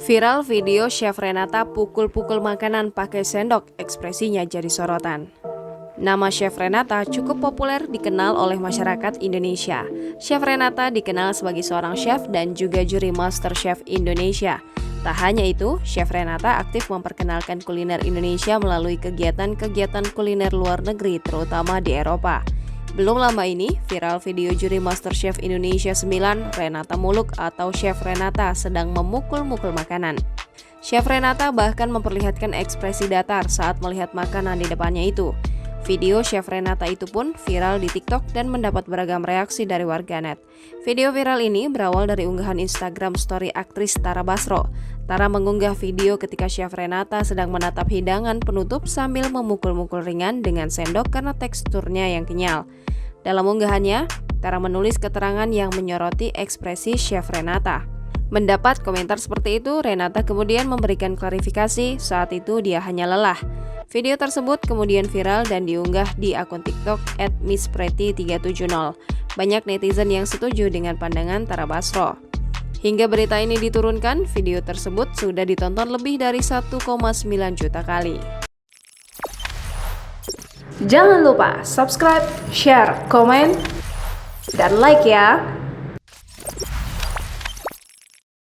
Viral video Chef Renata pukul-pukul makanan pakai sendok, ekspresinya jadi sorotan. Nama Chef Renata cukup populer dikenal oleh masyarakat Indonesia. Chef Renata dikenal sebagai seorang chef dan juga juri Master Chef Indonesia. Tak hanya itu, Chef Renata aktif memperkenalkan kuliner Indonesia melalui kegiatan-kegiatan kuliner luar negeri, terutama di Eropa. Belum lama ini, viral video juri MasterChef Indonesia 9, Renata Muluk atau Chef Renata sedang memukul-mukul makanan. Chef Renata bahkan memperlihatkan ekspresi datar saat melihat makanan di depannya itu. Video Chef Renata itu pun viral di TikTok dan mendapat beragam reaksi dari warganet. Video viral ini berawal dari unggahan Instagram story aktris Tara Basro. Tara mengunggah video ketika Chef Renata sedang menatap hidangan penutup sambil memukul-mukul ringan dengan sendok karena teksturnya yang kenyal. Dalam unggahannya, Tara menulis keterangan yang menyoroti ekspresi Chef Renata. Mendapat komentar seperti itu, Renata kemudian memberikan klarifikasi saat itu dia hanya lelah. Video tersebut kemudian viral dan diunggah di akun TikTok @misspreti370. Banyak netizen yang setuju dengan pandangan Tara Basro. Hingga berita ini diturunkan, video tersebut sudah ditonton lebih dari 1,9 juta kali. Jangan lupa subscribe, share, komen, dan like ya!